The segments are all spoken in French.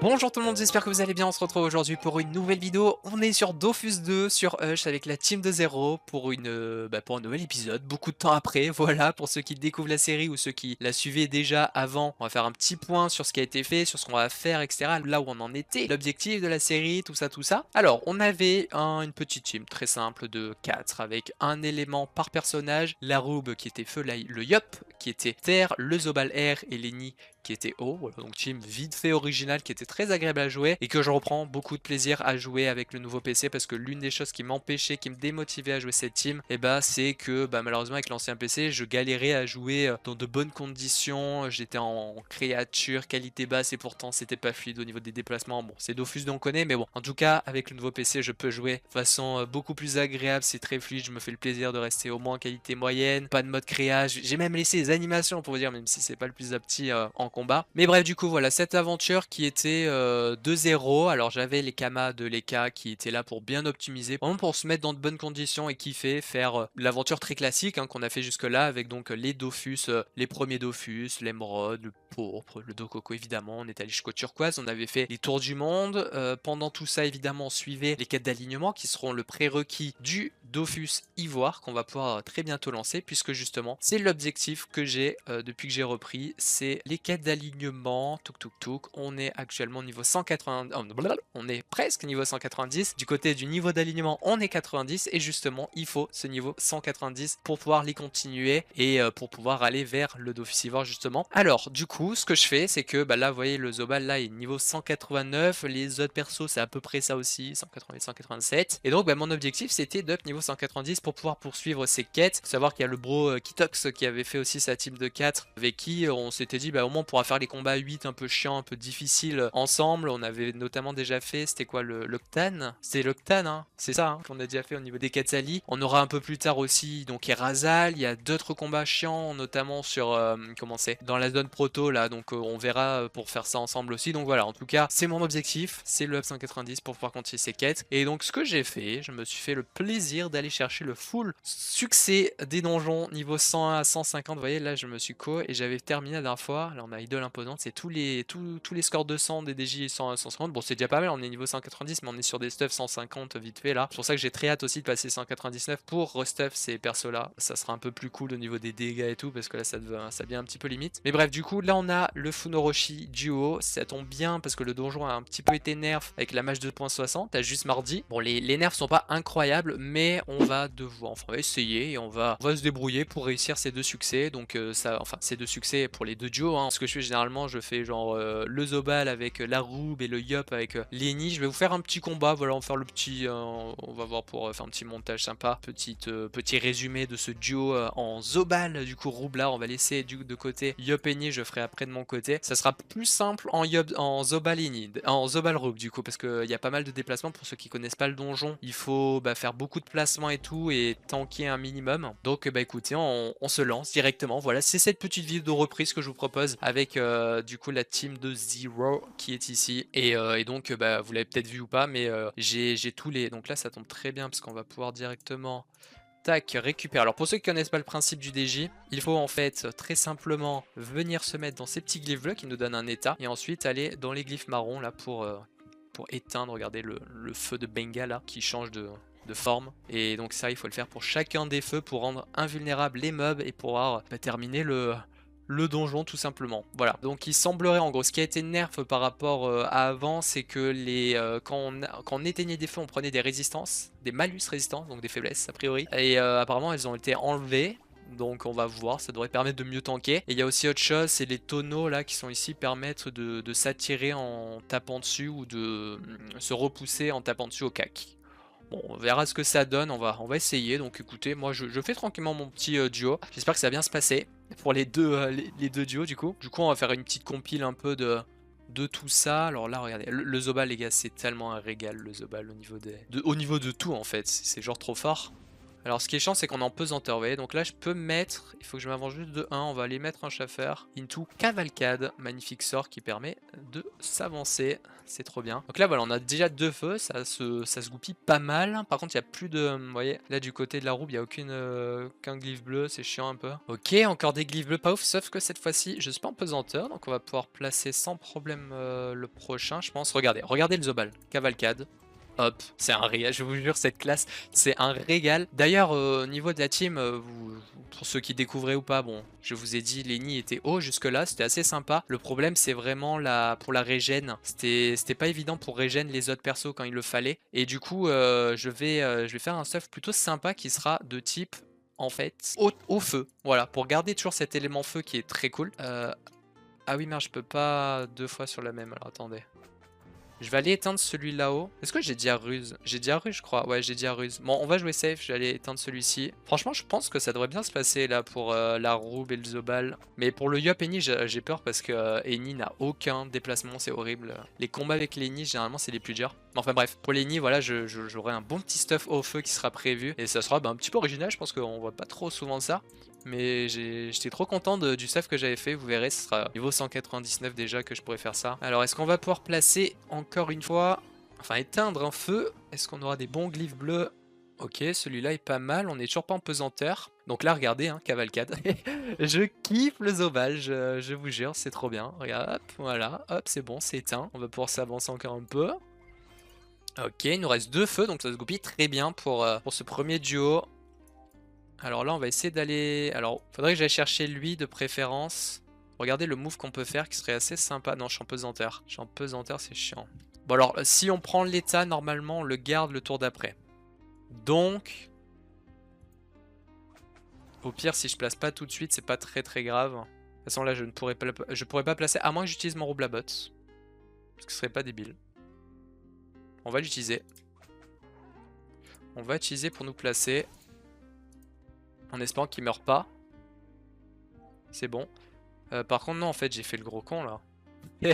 Bonjour tout le monde, j'espère que vous allez bien, on se retrouve aujourd'hui pour une nouvelle vidéo. On est sur Dofus 2, sur Hush, avec la team de Zero pour pour un nouvel épisode, beaucoup de temps après, voilà, pour ceux qui découvrent la série ou ceux qui la suivaient déjà avant. On va faire un petit point sur ce qui a été fait, sur ce qu'on va faire, etc. Là où on en était, l'objectif de la série, tout ça, tout ça. Alors, on avait une petite team très simple de 4 avec un élément par personnage, la Roube qui était feu, le Yop qui était terre, le Zobal air et Lenny qui était haut, voilà, donc team vite fait original qui était très agréable à jouer et que je reprends beaucoup de plaisir à jouer avec le nouveau PC parce que l'une des choses qui m'empêchait, qui me démotivait à jouer cette team, et c'est que malheureusement avec l'ancien PC je galérais à jouer dans de bonnes conditions, j'étais en créature, qualité basse et pourtant c'était pas fluide au niveau des déplacements. Bon, c'est Dofus donc on connaît, mais bon, en tout cas avec le nouveau PC je peux jouer de façon beaucoup plus agréable, c'est très fluide, je me fais le plaisir de rester au moins en qualité moyenne, pas de mode créage, j'ai même laissé les animations pour vous dire, même si c'est pas le plus opti en combat. Mais bref, du coup, voilà, cette aventure qui était 2-0. Alors, j'avais les kamas de l'EK qui étaient là pour bien optimiser, vraiment pour se mettre dans de bonnes conditions et kiffer, faire l'aventure très classique qu'on a fait jusque-là avec donc les Dofus, les premiers Dofus, l'émeraude, le pourpre, le Dokoko évidemment. On est allé jusqu'au turquoise, on avait fait les tours du monde. Pendant tout ça, évidemment, on suivait les quêtes d'alignement qui seront le prérequis du Dofus Ivoire qu'on va pouvoir très bientôt lancer, puisque justement, c'est l'objectif que j'ai depuis que j'ai repris, c'est les quêtes d'alignement. Touk touk touk, on est actuellement au niveau 180, on est presque niveau 190. Du côté du niveau d'alignement, on est 90 et justement, il faut ce niveau 190 pour pouvoir les continuer et pour pouvoir aller vers le Dofus Ivoire justement. Alors, du coup, ce que je fais, c'est que là, vous voyez, le Zobal là est niveau 189, les autres persos, c'est à peu près ça aussi, 188, 187. Et donc, mon objectif, c'était d'up niveau 190 pour pouvoir poursuivre ces quêtes. Faut savoir qu'il y a le bro Kitox qui avait fait aussi sa team de 4 avec qui on s'était dit au moins on pourra faire les combats 8 un peu chiants, un peu difficiles ensemble. On avait notamment déjà fait, c'était quoi l'Octane? C'était l'Octane, hein, c'est ça qu'on a déjà fait au niveau des Quetzali. On aura un peu plus tard aussi donc Erasal, il y a d'autres combats chiants, notamment sur comment c'est, dans la zone proto là, donc on verra pour faire ça ensemble aussi. Donc voilà, en tout cas, c'est mon objectif, c'est le up 190 pour pouvoir continuer ces quêtes. Et donc ce que j'ai fait, je me suis fait le plaisir d'aller chercher le full succès des donjons niveau 101 à 150. Vous voyez, là je me suis co et j'avais terminé la dernière fois. Là on a idole imposante, c'est tous les scores de 100 des DJ 100 à 150. Bon, c'est déjà pas mal, on est niveau 190, mais on est sur des stuff 150 vite fait là. C'est pour ça que j'ai très hâte aussi de passer 199 pour restuff ces persos là. Ça sera un peu plus cool au niveau des dégâts et tout, parce que là ça devient un petit peu limite. Mais bref, du coup, là on a le Funoroshi duo. Ça tombe bien parce que le donjon a un petit peu été nerf avec la mage 2.60 à juste mardi. Bon, les nerfs sont pas incroyables, mais on va devoir, enfin, on va essayer et on va se débrouiller pour réussir ces deux succès. Donc ces deux succès pour les deux duos. Ce que je fais généralement, je fais genre le Zobal avec la Roube et le Yop avec Lenny. Je vais vous faire un petit combat, voilà, on va faire le petit, on va voir pour faire un petit montage sympa, petit résumé de ce duo en Zobal. Du coup, Roube là, on va laisser de côté Yop et Lenny, je ferai après de mon côté. Ça sera plus simple en Zobal Lenny, en Zobal Roube du coup, parce qu'il y a pas mal de déplacements pour ceux qui connaissent pas le donjon. Il faut faire beaucoup de placements et tout et tanker un minimum. Donc écoutez, on se lance directement. Voilà, c'est cette petite vidéo de reprise que je vous propose avec du coup la team de Zero qui est ici. Et donc vous l'avez peut-être vu ou pas, mais j'ai tous les... Donc là ça tombe très bien parce qu'on va pouvoir directement... Tac, récupérer. Alors pour ceux qui connaissent pas le principe du DJ, il faut en fait très simplement venir se mettre dans ces petits glyphes bleus qui nous donnent un état et ensuite aller dans les glyphes marrons là pour éteindre, regardez le feu de Benga là qui change de forme. Et donc ça il faut le faire pour chacun des feux pour rendre invulnérables les mobs et pouvoir terminer le donjon tout simplement. Voilà, donc il semblerait en gros, ce qui a été nerf par rapport à avant, c'est que quand on éteignait des feux, on prenait des résistances, des malus résistances, donc des faiblesses a priori, et apparemment elles ont été enlevées. Donc on va voir, ça devrait permettre de mieux tanker. Et il y a aussi autre chose, c'est les tonneaux là qui sont ici permettent de s'attirer en tapant dessus ou de se repousser en tapant dessus au cac. Bon, on verra ce que ça donne, on va essayer. Donc écoutez, moi je fais tranquillement mon petit duo. J'espère que ça va bien se passer pour les deux duos du coup. Du coup on va faire une petite compile un peu de tout ça. Alors là regardez, le Zobal les gars, c'est tellement un régal le Zobal au niveau au niveau de tout en fait. C'est genre trop fort. Alors ce qui est chiant c'est qu'on est en pesanteur, vous voyez. Donc là je peux mettre, il faut que je m'avance juste de 1, on va aller mettre un chaffer into cavalcade, magnifique sort qui permet de s'avancer, c'est trop bien. Donc là voilà, on a déjà 2 feux, ça se goupille pas mal. Par contre il n'y a plus de, vous voyez, là du côté de la roue il n'y a aucun glyphe bleu, c'est chiant un peu. Ok, encore des glyphes bleus, pas ouf, sauf que cette fois-ci je suis pas en pesanteur, donc on va pouvoir placer sans problème le prochain je pense. Regardez le Zobal, cavalcade. Hop, c'est un régal, je vous jure, cette classe, c'est un régal. D'ailleurs, au niveau de la team, pour ceux qui découvraient ou pas, bon, je vous ai dit, Lenny était haut jusque-là, c'était assez sympa. Le problème, c'est vraiment pour la régène. C'était pas évident pour régène les autres persos quand il le fallait. Et du coup, je vais faire un stuff plutôt sympa qui sera de type, en fait, au feu. Voilà, pour garder toujours cet élément feu qui est très cool. Ah oui, merde, je peux pas 2 fois sur la même, alors attendez. Je vais aller éteindre celui là-haut. Est-ce que j'ai dit à ruse? J'ai dit à ruse, je crois. Ouais, j'ai dit à ruse. Bon, on va jouer safe. Je vais aller éteindre celui-ci. Franchement, je pense que ça devrait bien se passer là pour la roube et le zobal. Mais pour le Yop Eni, j'ai peur parce que Eni n'a aucun déplacement. C'est horrible. Les combats avec l'Eni, généralement, c'est les plus durs. Enfin bref, pour l'Eni, voilà, j'aurai un bon petit stuff au feu qui sera prévu. Et ça sera un petit peu original. Je pense qu'on voit pas trop souvent ça. Mais j'étais trop content du stuff que j'avais fait, vous verrez, ce sera niveau 199 déjà que je pourrais faire ça. Alors est-ce qu'on va pouvoir placer encore une fois, enfin éteindre un feu? Est-ce qu'on aura des bons glyphes bleus? Ok, celui-là est pas mal, on est toujours pas en pesanteur. Donc là regardez, hein, cavalcade. Je kiffe le Zobal, je vous jure, c'est trop bien. Regarde, hop, voilà, hop, c'est bon, c'est éteint. On va pouvoir s'avancer encore un peu. Ok, il nous reste 2 feux, donc ça se goupille très bien pour ce premier duo. Alors là on va essayer d'aller... Alors faudrait que j'aille chercher lui de préférence. Regardez le move qu'on peut faire qui serait assez sympa. Non, je suis en pesanteur. Je suis en pesanteur, c'est chiant. Bon alors si on prend l'état, normalement on le garde le tour d'après. Donc... Au pire si je place pas tout de suite c'est pas très grave. De toute façon là je ne pourrais pas placer, à moins que j'utilise mon roublabot. Parce que ce serait pas débile. On va l'utiliser. On va utiliser pour nous placer. En espérant qu'il meurt pas. C'est bon. Par contre non, en fait j'ai fait le gros con là.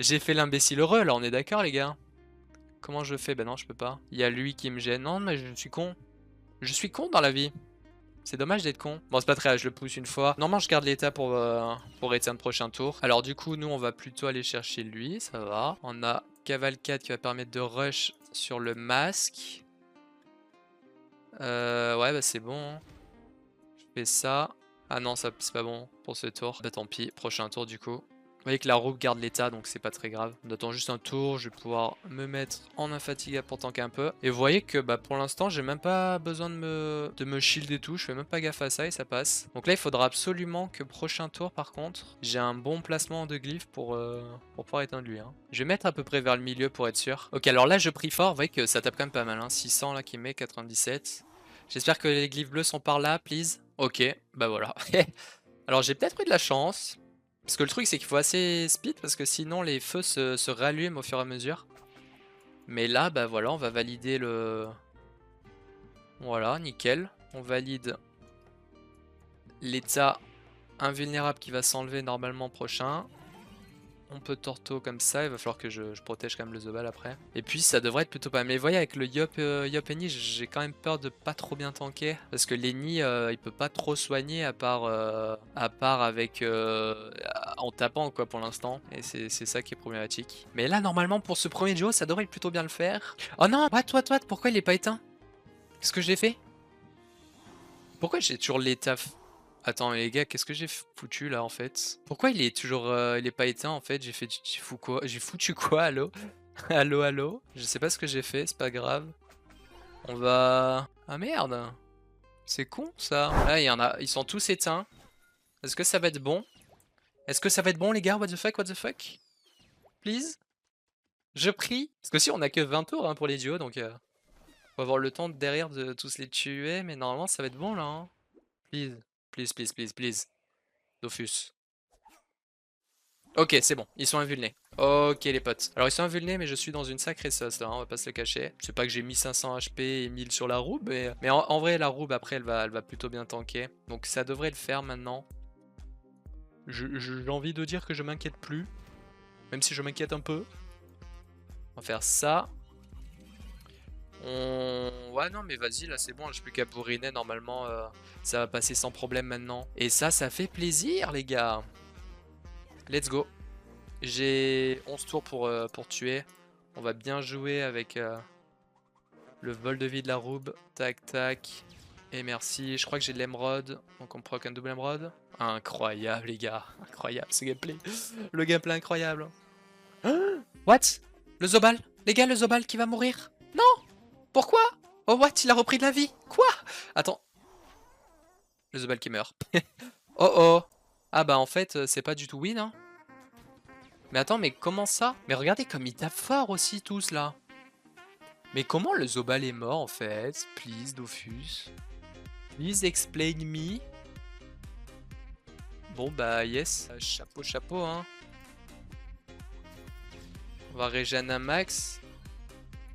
J'ai fait l'imbécile heureux là, on est d'accord les gars? Comment je fais? Ben non, je peux pas. Il y a lui qui me gêne. Non mais je suis con. Je suis con dans la vie. C'est dommage d'être con. Bon c'est pas très grave, je le pousse une fois. Normalement je garde l'état pour éteindre le prochain tour. Alors du coup nous on va plutôt aller chercher lui, ça va. On a cavalcade qui va permettre de rush sur le masque. Ouais bah c'est bon, hein. Je fais ça. Ah non, ça c'est pas bon pour ce tour. Bah tant pis, prochain tour du coup. Vous voyez que la roue garde l'état donc c'est pas très grave. On attend juste un tour, je vais pouvoir me mettre en infatigable pour tanker un peu. Et vous voyez que bah, pour l'instant j'ai même pas besoin de me shield et tout, je fais même pas gaffe à ça et ça passe. Donc là il faudra absolument que prochain tour par contre, j'ai un bon placement de glyphe pour pouvoir éteindre lui. Hein. Je vais mettre à peu près vers le milieu pour être sûr. Ok alors là je prie fort, vous voyez que ça tape quand même pas mal. Hein. 600 là qui met, 97. J'espère que les glyphes bleus sont par là, please. Ok, bah voilà. Alors j'ai peut-être eu de la chance. Parce que le truc c'est qu'il faut assez speed parce que sinon les feux se rallument au fur et à mesure. Mais là bah voilà, on va valider le... Voilà, nickel. On valide l'état invulnérable qui va s'enlever normalement prochain. On peut torto comme ça, il va falloir que je protège quand même le Zobal après. Et puis ça devrait être plutôt pas mal. Mais vous voyez avec le Yop Eni, j'ai quand même peur de pas trop bien tanker. Parce que l'Eni il peut pas trop soigner à part avec en tapant quoi pour l'instant. Et c'est ça qui est problématique. Mais là normalement pour ce premier duo ça devrait plutôt bien le faire. Oh non, what, pourquoi il est pas éteint? Qu'est-ce que j'ai fait? Pourquoi j'ai toujours l'état... Attends les gars, qu'est-ce que j'ai foutu là en fait? Pourquoi il est toujours il est pas éteint en fait? J'ai foutu quoi? Allô? Allô? Je sais pas ce que j'ai fait, c'est pas grave. On va... Ah merde! C'est con ça. Là il y en a, ils sont tous éteints. Est-ce que ça va être bon? Est-ce que ça va être bon les gars? What the fuck? Please? Je prie? Parce que si on a que 20 tours hein, pour les duos donc... On va avoir le temps derrière de tous les tuer, mais normalement ça va être bon là. Hein. Please. Dofus. Ok, c'est bon, ils sont invulnés. Ok les potes. Alors ils sont invulnés mais je suis dans une sacrée sauce là, hein, on va pas se le cacher. C'est pas que j'ai mis 500 HP et 1000 sur la roube, mais en vrai la roube après elle va plutôt bien tanker. Donc ça devrait le faire maintenant. J'ai envie de dire que je m'inquiète plus. Même si je m'inquiète un peu. On va faire ça. Ouais, non, mais vas-y, là, c'est bon, j'ai plus qu'à bourriner, normalement, ça va passer sans problème maintenant. Et ça fait plaisir, les gars. Let's go. J'ai 11 tours pour tuer. On va bien jouer avec le vol de vie de la roube. Tac, tac. Et merci. Je crois que j'ai de l'émeraude. Donc on proc un double émeraude. Incroyable, les gars. Incroyable, ce gameplay. Le gameplay incroyable. What? Le Zobal? Les gars, le Zobal qui va mourir? Non! Pourquoi? Oh, what? Il a repris de la vie? Quoi? Attends. Le Zobal qui meurt. Oh oh. Ah bah en fait, c'est pas du tout win, hein. Mais attends, mais comment ça? Mais regardez comme ils tapent fort aussi tous là. Mais comment le Zobal est mort en fait? Please, Dofus. Please explain me. Bon bah yes, chapeau chapeau hein. On va régénérer un max.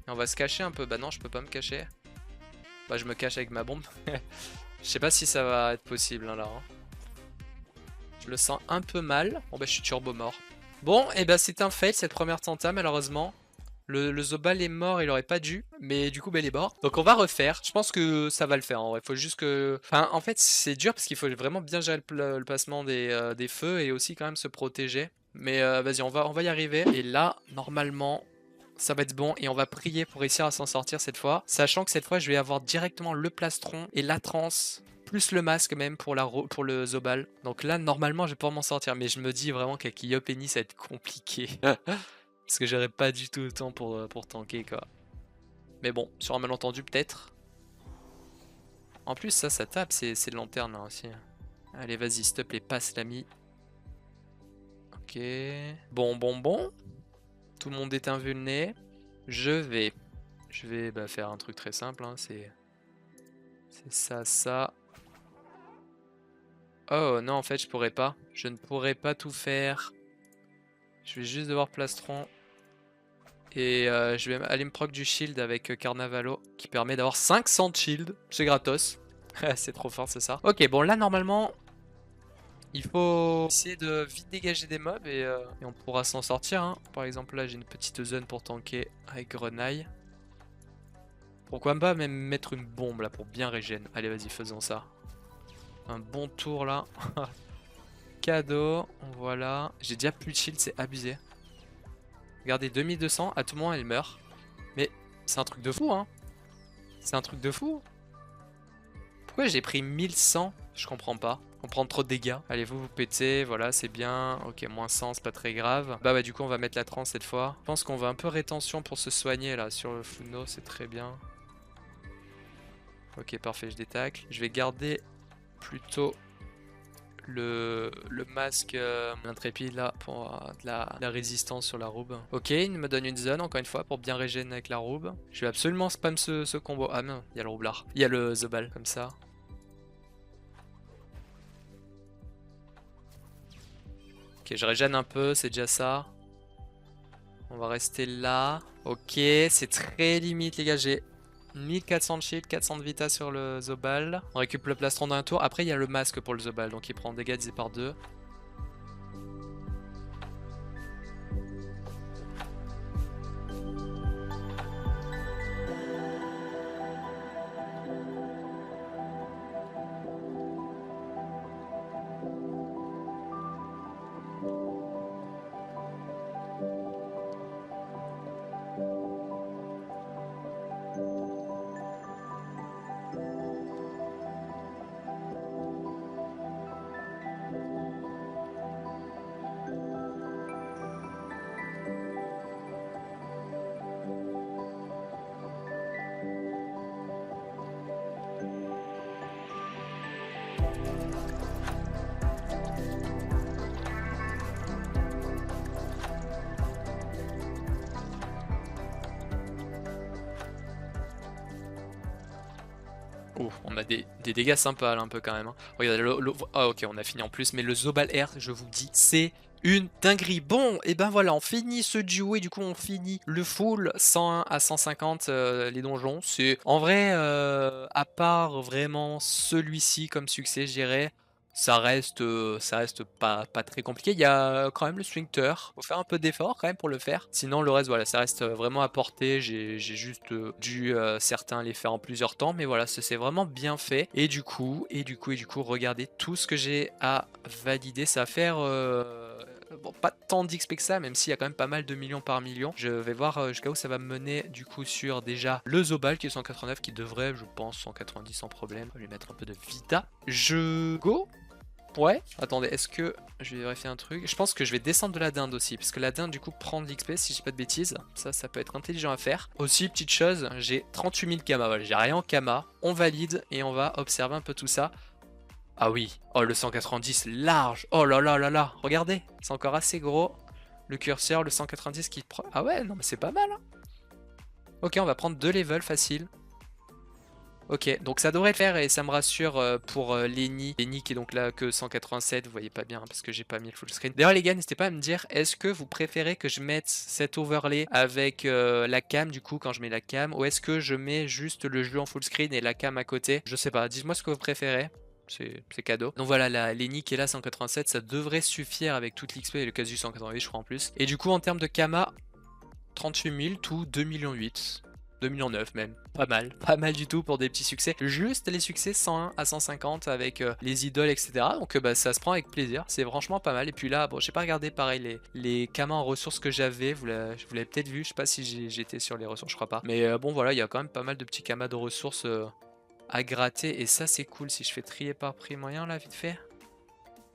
Et on va se cacher un peu. Bah non, je peux pas me cacher. Bah je me cache avec ma bombe. Je sais pas si ça va être possible hein, là. Hein. Je le sens un peu mal. Bon bah je suis turbo mort. Bon, et bah c'est un fail cette première tenta malheureusement. Le Zobal est mort, il aurait pas dû, mais du coup bah, il est mort. Donc on va refaire, je pense que ça va le faire, il faut juste que... Enfin en fait c'est dur parce qu'il faut vraiment bien gérer le placement des feux et aussi quand même se protéger. Mais vas-y, on va y arriver. Et là, normalement, ça va être bon et on va prier pour réussir à s'en sortir cette fois. Sachant que cette fois je vais avoir directement le plastron et la transe plus le masque même pour le Zobal. Donc là normalement je vais pouvoir m'en sortir, mais je me dis vraiment qu'avec Yop et Ni ça va être compliqué. Parce que j'aurais pas du tout le temps pour tanker quoi. Mais bon, sur un malentendu peut-être. En plus ça tape, c'est de lanterne là aussi. Allez vas-y, s'il te plaît, passe l'ami. Ok. Bon. Tout le monde est invulné. Je vais bah, faire un truc très simple, hein. C'est ça. Oh non, en fait je pourrais pas. Je ne pourrais pas tout faire. Je vais juste devoir plastron. Et je vais aller me proc du shield avec Carnavalo qui permet d'avoir 500 de shield. C'est gratos. C'est trop fort, c'est ça. Ok, bon là normalement, il faut essayer de vite dégager des mobs et on pourra s'en sortir. Hein. Par exemple là j'ai une petite zone pour tanker avec Grenaille. Pourquoi pas même mettre une bombe là pour bien régène. Allez vas-y, faisons ça. Un bon tour là. Cadeau, voilà. J'ai déjà plus de shield, c'est abusé. Regardez, 2200, à tout moment elle meurt. Mais c'est un truc de fou, hein. C'est un truc de fou. Pourquoi j'ai pris 1100? Je comprends pas. On prend trop de dégâts. Allez, vous pétez, voilà, c'est bien. Ok, moins 100, c'est pas très grave. Bah ouais, du coup, on va mettre la transe cette fois. Je pense qu'on va un peu rétention pour se soigner, là, sur le Funo, c'est très bien. Ok, parfait, je détacle. Je vais garder plutôt le masque intrépide là pour de la résistance sur la roube. Ok, il me donne une zone encore une fois pour bien régénérer avec la roube. Je vais absolument spam ce combo. Ah non, il y a le roublard. Il y a le Zobal comme ça. Ok, je régène un peu, c'est déjà ça. On va rester là. Ok, c'est très limite les gars, j'ai 1400 de shield, 400 de vita sur le Zobal. On récupère le plastron d'un tour. Après, il y a le masque pour le Zobal, donc il prend dégâts divisé par 2. Oh, on a des dégâts sympas là un peu quand même. Hein. Regardez, ah ok, on a fini en plus, mais le Zobal R, je vous dis, c'est une dinguerie. Bon, et ben voilà, on finit ce duo et du coup on finit le full 101 à 150 les donjons. C'est en vrai, à part vraiment celui-ci comme succès, je dirais, Ça reste pas très compliqué. Il y a quand même le sphincter. Faut faire un peu d'effort quand même pour le faire. Sinon, le reste, voilà, ça reste vraiment à portée. J'ai juste dû certains les faire en plusieurs temps, mais voilà, c'est vraiment bien fait. Et du coup, regardez tout ce que j'ai à valider. Ça va faire bon, pas tant d'XP que ça, même s'il y a quand même pas mal de millions par million. Je vais voir jusqu'à où ça va me mener du coup sur déjà le Zobal qui est 189, qui devrait, je pense, 190 sans problème. On va lui mettre un peu de Vita. Je go. Ouais, attendez, est-ce que je vais vérifier un truc? Je pense que je vais descendre de la dinde aussi, parce que la dinde du coup prend de l'XP si j'ai pas de bêtises. Ça peut être intelligent à faire. Aussi, petite chose, j'ai 38 000 Kama, voilà, j'ai rien en Kama. On valide et on va observer un peu tout ça. Ah oui, oh le 190 large, oh là là là là, regardez, c'est encore assez gros. Le curseur, le 190 qui prend... Ah ouais, non mais c'est pas mal hein. Ok, on va prendre 2 levels facile. Ok, donc ça devrait le faire et ça me rassure pour Lenny. Lenny qui est donc là que 187, vous voyez pas bien hein, parce que j'ai pas mis le full screen. D'ailleurs les gars, n'hésitez pas à me dire, est-ce que vous préférez que je mette cet overlay avec la cam du coup quand je mets la cam, ou est-ce que je mets juste le jeu en full screen et la cam à côté? Je sais pas, dites-moi ce que vous préférez. C'est cadeau. Donc voilà, la Lenny qui est là 187, ça devrait suffire avec toute l'XP et le casu 188 je crois en plus. Et du coup en termes de Kama, 38 000 tout 2 millions 8. 2 millions 9 même, pas mal du tout pour des petits succès. Juste les succès 101 à 150 avec les idoles etc. Donc bah, ça se prend avec plaisir, c'est franchement pas mal. Et puis là, bon j'ai pas regardé pareil les kamas en ressources que j'avais, vous l'avez peut-être vu, je sais pas si j'étais sur les ressources, je crois pas. Mais bon voilà, il y a quand même pas mal de petits kamas de ressources à gratter et ça c'est cool. Si je fais trier par prix moyen là vite fait.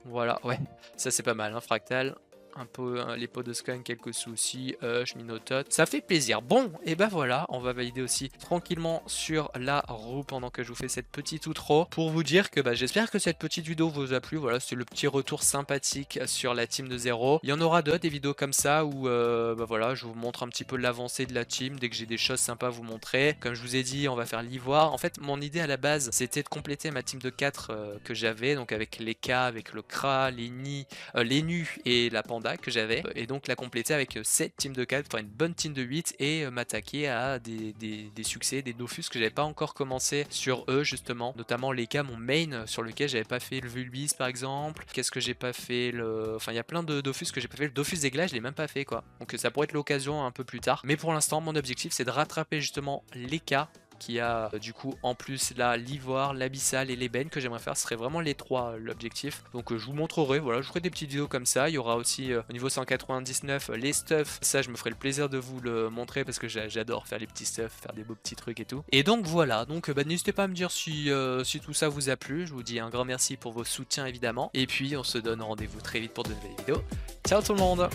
Voilà, ouais, ça c'est pas mal, hein, Fractal. Un peu les pots de skunk, quelques soucis, minotote. Ça fait plaisir. Bon, et ben voilà, on va valider aussi tranquillement sur la roue pendant que je vous fais cette petite outro pour vous dire que bah, j'espère que cette petite vidéo vous a plu. Voilà, c'est le petit retour sympathique sur la team de Zero. Il y en aura d'autres, des vidéos comme ça où bah voilà, je vous montre un petit peu l'avancée de la team dès que j'ai des choses sympas à vous montrer. Comme je vous ai dit, on va faire l'ivoire. En fait, mon idée à la base, c'était de compléter ma team de 4 que j'avais, donc avec les K, avec le Kra, les nus et la panda que j'avais, et donc la compléter avec cette team de 4, faire une bonne team de 8 et m'attaquer à des succès, des Dofus que j'avais pas encore commencé sur eux justement, notamment les cas mon main sur lequel j'avais pas fait le Vulbis par exemple. Qu'est-ce que j'ai pas fait, enfin il y a plein de Dofus que j'ai pas fait, le Dofus des glaces je l'ai même pas fait quoi, donc ça pourrait être l'occasion un peu plus tard, mais pour l'instant mon objectif c'est de rattraper justement les cas qui a du coup en plus là l'ivoire, l'abyssal et l'ébène que j'aimerais faire. Ce serait vraiment les trois l'objectif. Donc je vous montrerai, voilà, je ferai des petites vidéos comme ça. Il y aura aussi au niveau 199 les stuffs. Ça je me ferai le plaisir de vous le montrer parce que j'adore faire les petits stuffs, faire des beaux petits trucs et tout. Et donc voilà, donc bah, n'hésitez pas à me dire si tout ça vous a plu. Je vous dis un grand merci pour vos soutiens évidemment. Et puis on se donne rendez-vous très vite pour de nouvelles vidéos. Ciao tout le monde!